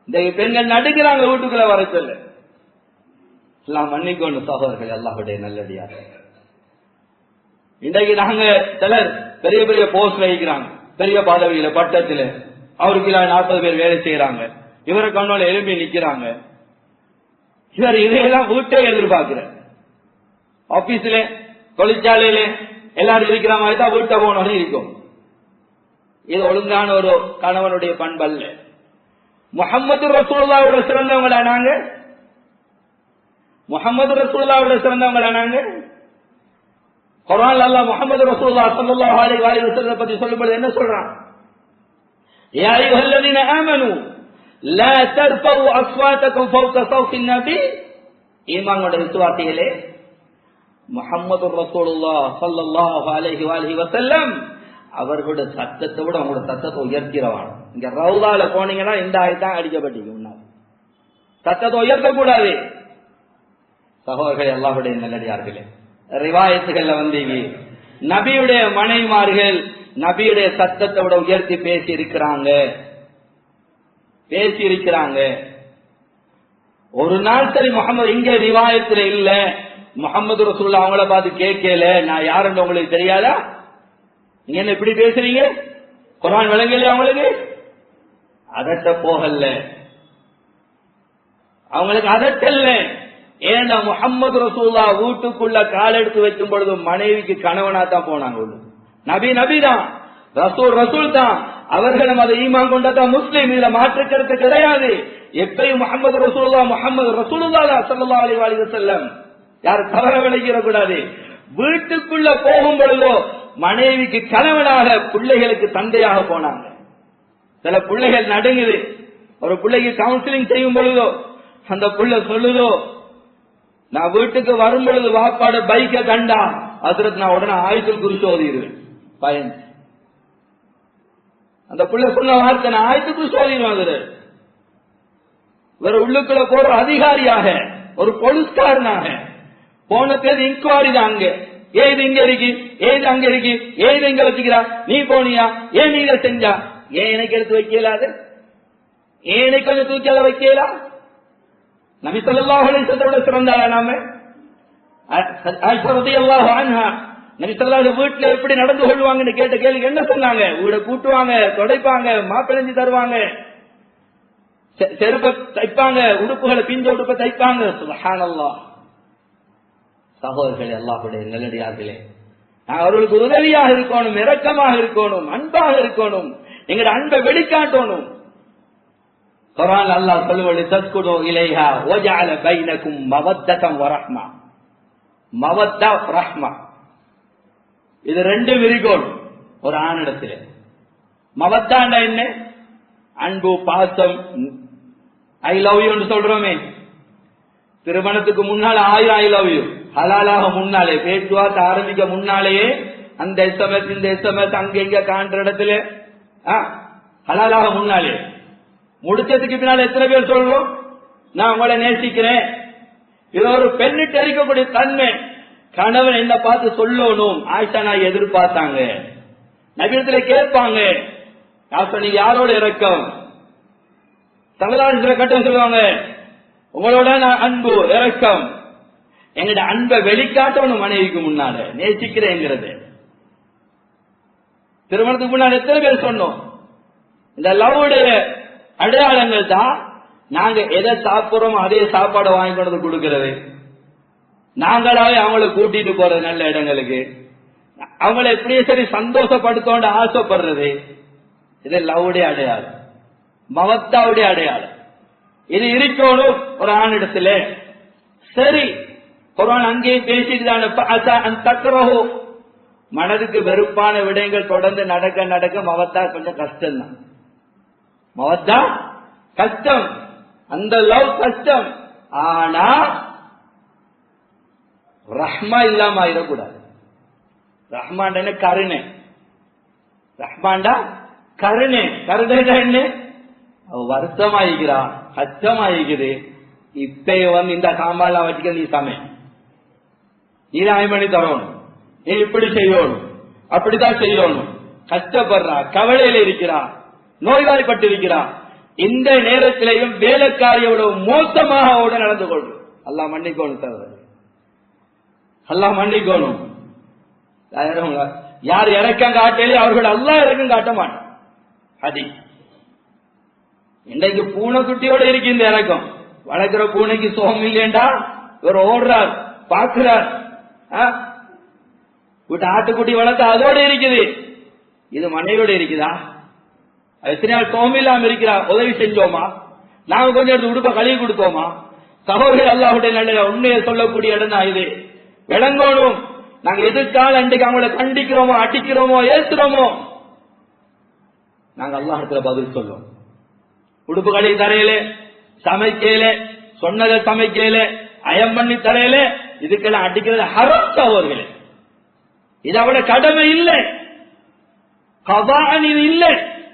இந்த பெண்கள் நடுக்கிறாங்க வீட்டுக்குள்ள வர சொல்ல. எல்லாம் மன்னிக்கொண்டு சகோதரர்கள், அல்லாஹ்வுடைய நல்லடியார்கள். இன்றைக்கு நாங்க சிலர் பெரிய பெரிய போஸ்ட் வைக்கிறாங்க, பெரிய பதவியில பட்டத்துல, அவருக்கு 40 பேர் வேலை செய்யறாங்க, இவரை கண்ணோட எழுப்பி நிக்கிறாங்க. இவர் இதையெல்லாம் வீட்டை எதிர்பார்க்கிற, ஆபீஸ்ல தொழிற்சாலையில எல்லாரும் இருக்கிற மாதிரி தான் வீட்டை போனோம் இருக்கும். இது ஒழுங்கான ஒரு கணவனுடைய பண்பல்ல. முஹம்மது ரசூலுல்லாஹ்வோட சிறந்தவங்களா நாங்க? முஹம்மது ரசூலுல்லாஹ்வோட சிறந்தவங்களா நாங்க? குர்ஆன்ல அல்லாஹ் முஹம்மது ரசூலுல்லாஹ் ஸல்லல்லாஹு அலைஹி வஸல்லம் பத்தி சொல்லும்போது என்ன சொல்றான், யா அய்யுஹல்லதீன ஆமனூ லா தர்ஃபஉ அஸ்வாதகும் ஃபௌக ஸௌத்தின் நபி. ஈமானோட விசுவாசிகளே, முஹம்மது ரசூலுல்லாஹ் ஸல்லல்லாஹு அலைஹி வஸல்லம் அவர்களுடைய சத்தத்தை விட உங்களோட சத்தத்தை உயர்த்திரவான். இங்க ரவுதால போனீங்கன்னா இந்த ஆயத்தான் அடிக்கப்பட்டீங்க, சத்தத்தை உயர்த்தக்கூடாது. சகோதரர்களே, அல்லாஹ்வுடைய நல்லடியார்களே, ரிவாயத்துகள்ல வந்தீங்க நபியுடைய மனைவிமார்கள் நபியுடைய சத்தத்தை விட உயர்த்தி பேசி இருக்கிறாங்க. ஒரு நாள் சரி முகமது இங்க ரிவாயத்துல இல்ல, முகமது ரசூலுல்லாஹ் அவங்கள பார்த்து கேட்கல, நான் யாருன்னு உங்களுக்கு தெரியாதா, நீங்க என்ன இப்படி பேசுறீங்க, குர்ஆன் விளங்கல அவங்களுக்கு? அதட்ட போகல, அவங்களுக்கு அதட்டல்ல. ஏன்னா முஹம்மது ரசூலுல்லாஹ் வீட்டுக்குள்ள கால் எடுத்து வைக்கும் பொழுது மனைவிக்கு கணவனா தான் போனாங்க. நபி தான், ரசூல் தான், அவர்களும் அதை ஈமான் கொண்டதான் முஸ்லிம். இதுல மாற்று கருத்து கிடையாது. எப்பயும் முஹம்மது ரசூலுல்லாஹ் ஸல்லல்லாஹு அலைஹி வஸல்லம் யார் தவற விளைகிற கூடாது. வீட்டுக்குள்ள போகும் பொழுதோ மனைவிக்கு கணவனாக, பிள்ளைகளுக்கு தந்தையாக போனாங்க. சில பிள்ளைகள் நடுங்குது, ஒரு பிள்ளைக்கு கவுன்சிலிங் செய்யும் பொழுதோ அந்த புள்ள சொல்லுதோ, நான் வீட்டுக்கு வரும் பொழுது வாப்பாட பைக்கை கண்டா ஹஸ்ரத் நான் உடனே ஆயத்துல் குர்சி ஓதிடுவேன் பயந்து. அந்த பிள்ளை சொன்ன வார்த்தை நான் ஆயத்துல் குர்சி ஓதிடுவேன். வேற உள்ளுக்குள்ள போற அதிகாரியாக ஒரு போலீஸ்காரனாக போன பேர் இன்குவாரி தான். அங்க ஏது இங்க இருக்கு, ஏது அங்க இருக்கு, ஏது இங்க வச்சுக்கிறா, நீ போனியா, ஏன் நீங்க செஞ்சா, ஏன் எனக்கு எடுத்து வைக்கலாது, ஏன் எனக்கு கொஞ்சம் தூக்கியால வைக்கலா? நபி ஸல்லல்லாஹு அலைஹி வஸல்லம் சிறந்தாரா நாம? ஆயிஷா ரலியல்லாஹு அன்ஹா நபி ஸல்லல்லாஹு வீட்டுல எப்படி நடந்து கொள்வாங்கன்னு கேட்ட கேள்வி என்ன சொன்னாங்க? வீட கூட்டுவாங்க, துடைப்பாங்க, மாப்பிளஞ்சி தருவாங்க, செருப்பை தைப்பாங்க, உடுப்புகளை பிஞ்ச உடுப்பை தைப்பாங்க. சுப்ஹானல்லாஹ். சகோதரர்களே, அல்லாஹ்வுடைய நல்லடியார்களே, நாங்கள் அவர்களுக்கு உதவியாக இருக்கணும், இரக்கமாக இருக்கணும், அன்பாக இருக்கணும், எங்களோட அன்பை வெளிக்காட்டணும். குர்ஆன் அல்லாஹ் சொல்லுவது தஸ்குது இலைஹா வஜஅல பைனக்கும் மவத்ததன் வரஹ்மா. மவத்தா ரஹ்மா இது ரெண்டும் இருக்கணும் ஒரு ஆணிடத்தில். மவத்தாண்டா என்ன? அன்பு, பாசம், ஐ லவ் யூ சொல்றோமே. திருமணத்துக்கு முன்னால 1000 ஐ லவ் யூ ஹலாலாக முன்னாலே, பேச்சுவார்த்தை ஆரம்பிக்க முன்னாலேயே அந்த எஸ்எம்எஸ் இந்த எஸ்எம்எஸ் அங்க இங்க காண்ற இடத்துல ஹலாலாக முன்னாலே. முடிச்சதுக்கு பின்னால எத்தனை பேர் சொல்றோம் நான் உங்களை நேசிக்கிறேன்? இது ஒரு பெண்ணிட்டு அறிக்கக்கூடிய தன்மை. கணவன் என்ன பார்த்து சொல்லணும். ஆயிஷா நான் எதிர்பார்த்தாங்க, நபியத்துல கேட்பாங்க, நீங்க யாரோட இறக்கம்? தமிழ்நாடு கட்டம் சொல்லுவாங்க, உங்களோட நான் அன்பு இறக்கம். எங்கட அன்பை வெளிக்காட்டணும் மனைவிக்கு முன்னால, நேசிக்கிறேங்கிறது. திருமணத்துக்கு முன்னாடி எத்தனை பேர் சொன்னோம்? இந்த லவ்வுடைய அடையாளங்கள் தான் நாங்க எதை சாப்பிடுறோமோ அதே சாப்பாடை வாங்கி கொண்டு கொடுக்கிறது, நாங்களாவே அவங்கள கூட்டிட்டு போறது நல்ல இடங்களுக்கு, அவங்கள எப்படியே சரி சந்தோஷப்படுத்தோண்டு ஆசைப்படுறது. இது லவ்வுடைய அடையாளம், மவத்தாவுடைய அடையாளம். இது இருக்கணும் ஒரு ஆணிடத்துல. சரி, குர்ஆன் அங்கேயும் பேசிட்டு மனதுக்கு வெறுப்பான விடயங்கள் தொடர்ந்து நடக்க நடக்க மவத்தா கொஞ்சம் கஷ்டம் தான். மவத்தா கஷ்டம், அந்த லவ் கஷ்டம். ஆனா ரஹ்மா இல்லாம ஆயிடக்கூடாது. ரஹ்மாண்ட கருணை, ரஹ்மாண்டா கருணை. கருணை என்ன? வருத்தமாயிக்கிறா, கஷ்டமாயிக்குது, இப்ப இந்த சாம்பார்லாம் வச்சுக்க, நீ சமை, நீ பண்ணி தரணும், நீ இப்படி செய்யணும், அப்படித்தான் செய்யணும். கஷ்டப்படுறா, கவலையில இருக்கிறா, நோய்வாய்ப்பட்டு இருக்கிறா. இந்த நேரத்திலையும் வேலைக்காரியோட மோசமாக நடந்து கொள்ளும். அல்லாஹ் மன்னிக்கணும் தவிர, அல்லாஹ் மன்னிக்கணும். யார் இறக்கம் காட்டலே அவர்கள் அல்லாஹ் இறக்கம் காட்ட மாட்டான். அதி இன்றைக்கு பூனைக்குட்டியோட இருக்கு இந்த இறக்கம். வளர்க்கிற பூனைக்கு சோகம் இல்லையண்டா இவர் ஓடுறார், பாக்குறார். வீட்டு ஆட்டுக்குட்டி வளர்த்து அதோட இருக்குது, இது மனைவியோட இருக்குதா? எத்தனை நாள் சோகம் இல்லாம இருக்கிறா? உதவி செஞ்சோமா? நாங்க கொஞ்சம் எடுத்து உடுப்ப கழுவி கொடுத்தோமா? சகோதரர் அல்லாஹ்வுடைய நல்ல உண்மையை சொல்லக்கூடிய இடம் தான் இது. விளங்கணும். நாங்க எதுக்காக அன்றைக்கு அவங்களை கண்டிக்கிறோமோ, அடிக்கிறோமோ, ஏசுறோமோ, நாங்க அல்லாஹ்விடத்துல பதில் சொல்லுவோம். உடுப்பு கழுவி தரையில, சமைக்கல, சொன்னதை சமைக்கல, அயம் பண்ணி தரையில, இதுக்கெல்லாம் அடிக்கிறது ஹராம் சகோதரர்களே. இது அவட கடமை இல்லை, கபான் இது இல்லை.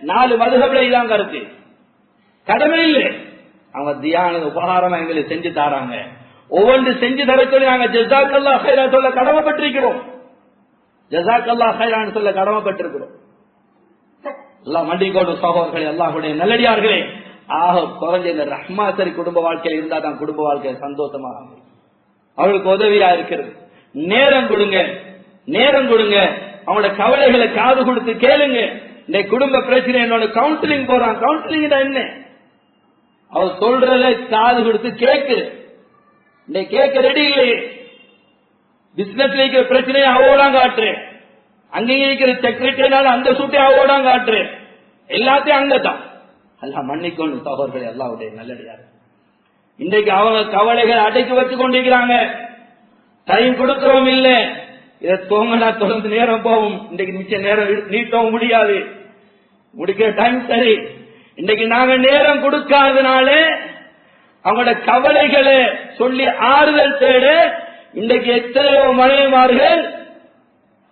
4 மதுஹப்ல இதான் கருத்து, கடமை இல்லை. அவங்க தியான உபகாரமா எங்களுக்கு செஞ்சு தாராங்க. ஒவ்வொன்று செஞ்சு தர சொல்லி நாங்க ஜஸாக்கல்லாஹ் ஹைரா சொல்ல கடமைப்பட்டிருக்கிறோம். ஜஸாக்கல்லாஹ் ஹைரான்னு சொல்ல கடமைப்பட்டிருக்கிறோம். எல்லாம் மண்டிக்கோடு சகோதரர்களே, அல்லாஹ்வுடைய நல்லடியார்களே, ஆக குறைஞ்ச இந்த ரஹ்மா சரி குடும்ப வாழ்க்கையில் இருந்தா தான் குடும்ப வாழ்க்கை சந்தோஷமா அவளுக்கு உதவியா இருக்கிறது. நேரம் கொடுங்க, நேரம் கொடுங்க. அவங்களோட கவலைகளை காது கொடுத்து கேளுங்க. இந்த குடும்ப பிரச்சனை என்னோட கவுன்சிலிங் போறான். கவுன்சிலிங் தான் என்ன? அவர் சொல்றத காது கொடுத்து கேட்கு. இந்த கேட்க ரெடி இல்லையே. பிசினஸ்ல இருக்கிற பிரச்சனையை அவோடாம் காட்டுறேன், அங்கேயே இருக்கிற செக்ரட்டரினால அந்த சூட்டை அவோடாம் காட்டுறேன், எல்லாத்தையும் அங்கதான். அல்லாஹ் மன்னிக்கணும் சகோதரர்களே, அல்லாஹ்வுடைய நல்லடியார். இன்றைக்கு அவங்க கவலைகள் அடைக்கி வச்சு கொண்டிருக்கிறாங்க. டைம் கொடுக்கிறோம் இல்ல, இதை தோங்கனா தொடர்ந்து நேரம் போகும். இன்றைக்கு மிச்ச நேரம் நீட்டவும் முடியாது, முடிக்கிற டைம் சரி. இன்றைக்கு நாங்க நேரம் கொடுக்காதனால அவங்களோட கவலைகளை சொல்லி ஆறுதல் தேட இன்றைக்கு எத்தனையோ மனைவிமார்கள்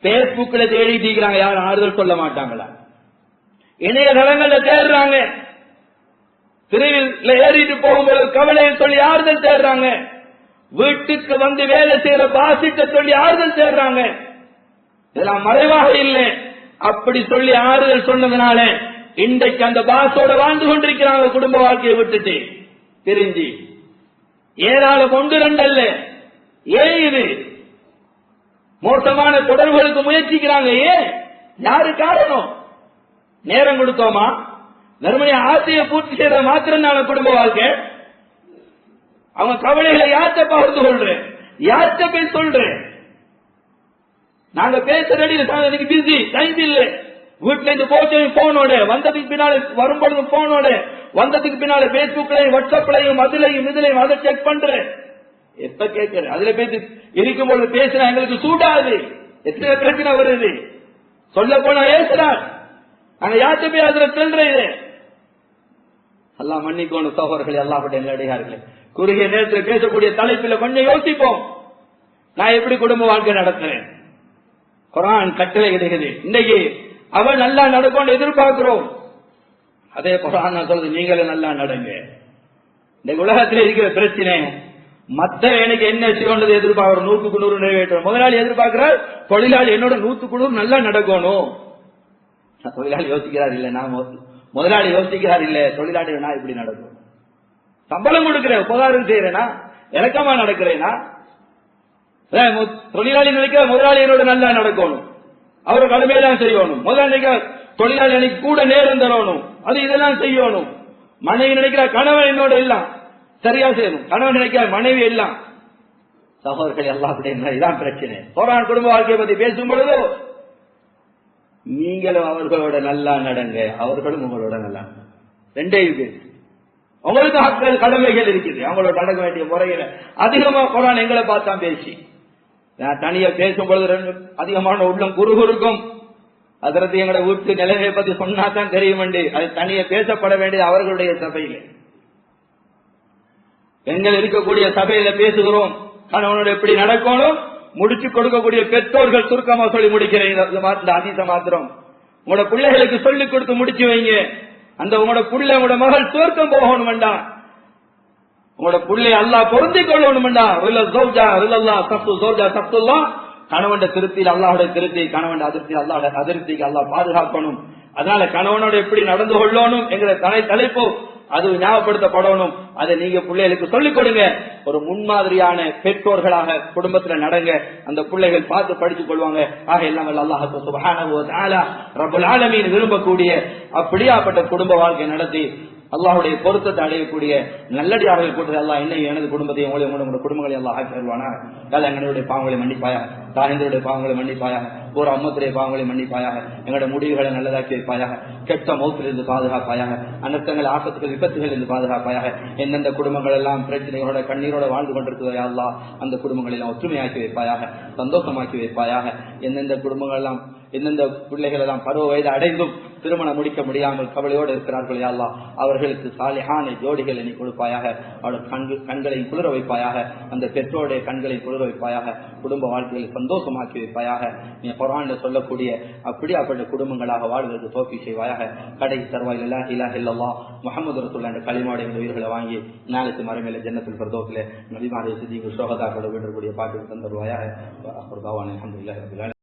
பேஸ்புக்ல தேடிட்டு இருக்கிறாங்க. யாரும் ஆறுதல் சொல்ல மாட்டாங்களா? இணையதளங்கள்ல தேடுறாங்க. திருவிழா ஏறிட்டு போகும்போது கவலையை சொல்லி ஆறுதல் தேடுறாங்க. வீட்டுக்கு வந்து வேலை செய்யற பாசிட்ட சொல்லி ஆறுதல் தேடுறாங்க. இதெல்லாம் மறைவாக இல்லை. அப்படி சொல்லி ஆறுதல் சொன்னதுனால இன்றைக்கு அந்த பாசோட வாழ்ந்து கொண்டிருக்கிறாங்க. குடும்ப வாழ்க்கையை விட்டுட்டு பிரிஞ்சு ஏதாவது ஒன்று ரெண்டல்ல. ஏன் இது மோசமான தொடர்புகளுக்கு முயற்சிக்கிறாங்க? ஏன்? யாரு காரணம்? நேரம் கொடுத்தோமா? வெறுமனே ஆசையை பூர்த்தி செய்யற மாத்திரம் நான் குடும்ப வாழ்க்கை. அவங்க கவலைகளை யார்கிட்ட பகிர்ந்து கொள்றேன்? யார்கிட்ட போய் சொல்றேன்? நாங்க பேசுறடி எனக்கு பிஸி, டைம் இல்ல. வீட்டுல இருந்து போச்சு போனோட, வந்ததுக்கு பின்னால வரும்பொழுது போனோட, வந்ததுக்கு பின்னால பேஸ்புக்லையும் வாட்ஸ்அப்லையும் அதுலையும் இதுலையும் அதை செக் பண்றேன். எப்ப கேட்கிறேன்? அதுல பேசி இருக்கும்போது பேசுறேன். எங்களுக்கு சூடாது. எத்தனை பிரச்சனை வருது சொல்ல போனா ஏசுறான். நாங்க யார்கிட்ட போய் அதுல சொல்றேன். அல்லாஹ் மன்னிக்கோணும் சகோதரர்களே, அல்லாஹ்வுடைய நல்லடியார்களே. குறுகிய நேரத்தில் பேசக்கூடிய தலைப்பில் கொஞ்சம் யோசிப்போம். நான் எப்படி குடும்ப வாழ்க்கை நடத்துறேன்? குர்ஆன் கட்டளை இடுகிறது. இன்னைக்கு அவன் நல்லா நடக்கும் எதிர்பார்க்கிறோம். அதே குர்ஆன் நான் சொல்றது, நீங்களும் நல்லா நடங்க. இந்த உலகத்தில் இருக்கிற பிரச்சனை மத்த எனக்கு என்ன செய்யறது எதிர்பார்க்கிற 100க்கு 100 நிறைவேற்றும். முதலாளி எதிர்பார்க்கிறார், தொழிலாளி என்னோட 100க்கு 100 நல்லா நடக்கணும். தொழிலாளி யோசிக்கிறார் இல்ல, நான் முதலாளி யோசிக்கிறார் இல்ல, தொழிலாளி நான் இப்படி நடக்கும். சம்பளம் கொடுக்கிறேன், உபகாரம் செய்யறேனா, இறக்கமா நடக்கிறேனா? தொழிலாளி நினைக்கிற முதலாளி என்னோட நல்லா நடக்கணும், அவரை கடமையெல்லாம் செய்யணும். முதலாளி தொழிலாளி எனக்கு கூட நேரம் தரணும், அது இதெல்லாம் செய்யணும். மனைவி நினைக்கிற கணவன் என்னோட எல்லாம் சரியா செய்யணும், கணவன் நினைக்கிற மனைவி எல்லாம். சகோதரர்கள் எல்லாம் இதான் பிரச்சனை. குர்ஆன் குடும்ப வாழ்க்கையை பத்தி பேசும் பொழுது நீங்களும் அவர்களோட நல்லா நடங்க, அவர்களும் உங்களோட நல்லா. ரெண்டே இது. உங்களுக்கு ஹக்கள் கடமைகள் இருக்குது, அவங்களோட நடக்க வேண்டிய முறையில அதிகமா குர்ஆன் எங்களை பார்த்தா பேசி. நான் தனியா பேசும் பொழுது அதிகமான உள்ளம் குறுகுறுக்கும். அதற்கு எங்களோட வீட்டு நிலைமையை பத்தி சொன்னாதான் தெரியும். அது தனியா பேசப்பட வேண்டியது அவர்களுடைய சபையில. பெண்கள் இருக்கக்கூடிய சபையில பேசுகிறோம், கணவனோட எப்படி நடக்கணும், முடிச்சு கொடுக்கக்கூடிய பெற்றோர்கள் சுருக்கமா சொல்லி முடிக்கிறேன். அதிச மாத்திரம் உங்களோட பிள்ளைகளுக்கு சொல்லிக் கொடுத்து முடிச்சு வைங்க. அந்த உங்களோட புள்ள உங்களோட மகள் சுவர்க்கம் போகணும் வேண்டாம், உங்களோட புள்ளை அல்லாஹ் பொருந்திக் கொள்ளணும் வேண்டாம். கணவன் திருப்தியில் அல்லாஹோட திருப்தி, கணவன் அதிருப்தியில் அல்லாஹோட அதிருப்திக்கு அல்லாஹ் பாதுகாக்கணும். அதனால கணவனோட எப்படி நடந்து கொள்ளணும் என்கிற தலைப்பு அது ஞாபகப்படுத்தப்படணும். அதை நீங்க பிள்ளைகளுக்கு சொல்லிக் கொடுங்க. ஒரு முன்மாதிரியான பெற்றோர்களாக குடும்பத்தில் நடங்க, அந்த பிள்ளைகள் பார்த்து படித்துக் கொள்வாங்க. ஆக எல்லாம் அல்லாஹ் சுப்ஹானஹு வ தஆலா ரப்புல் ஆலமீன் விரும்பக்கூடிய அப்படியாப்பட்ட குடும்ப வாழ்க்கை நடத்தி அல்லாஹ்வுடைய பொருத்தத்தை அடையக்கூடிய நல்லடியார்கள் கூட்டத்தை அல்லாஹ் என்னை எனது குடும்பத்தையும் உங்களுடைய குடும்பங்களை எல்லாம் ஆக்கி தருவானா. எங்களுடைய பாவங்களை மன்னிப்பாயாக, தாயந்தருடைய பாவங்களை மன்னிப்பாயாக, ஒரு அம்மத்துடைய பாவங்களை மன்னிப்பாயாக, எங்களுடைய முடிவுகளை நல்லதாக்கி வைப்பாயாக, கெட்ட மௌத்திலிருந்து பாதுகாப்பாயாக, அனர்த்தங்கள் ஆபத்துகள் விபத்துகள் இருந்து பாதுகாப்பாயாக. எந்தெந்த குடும்பங்கள் எல்லாம் பிரச்சனைகளோட கண்ணீரோட வாழ்ந்து கொண்டிருக்கிறதா அல்லாஹ் அந்த குடும்பங்களை எல்லாம் ஒற்றுமையாக்கி வைப்பாயாக, சந்தோஷமாக்கி வைப்பாயாக. எந்தெந்த குடும்பங்கள் எல்லாம் எந்தெந்த பிள்ளைகள் எல்லாம் பருவ வயது அடைந்தும் திருமணம் முடிக்க முடியாமல் கவலையோடு இருக்கிறார்கள் யா அல்லாஹ், அவர்களுக்கு சாலிஹான ஜோடிகளை நீ கொடுப்பாயாக. அவருடைய கண்களை குளிர வைப்பாயாக, அந்த பெற்றோருடைய கண்களை குளிர வைப்பாயாக, குடும்ப வாழ்க்கையை சந்தோஷமாக்கி வைப்பாயாக. நீ குர்ஆன்ல சொல்லக்கூடிய அப்படியாப்பட்ட குடும்பங்களாக வாழ்வதற்கு தௌஃபீக் செய்வாயாக. கடை தருவாயில் லா இலாஹ இல்லல்லாஹ் முஹம்மது ரசூலுல்லாஹ் என்ற கலிமாவுடைய உயிர்களை வாங்கி நாளைக்கு மறுமையில ஜன்னத்துல் ஃபிர்தௌஸிலே நபிமார்கள் சித்திகள் ஷுஹதாக்களோடு வீடக்கூடிய பாக்கியத்தை தருவாயாக. அல்ஹம்துலில்லாஹி ரப்பில் ஆலமீன்.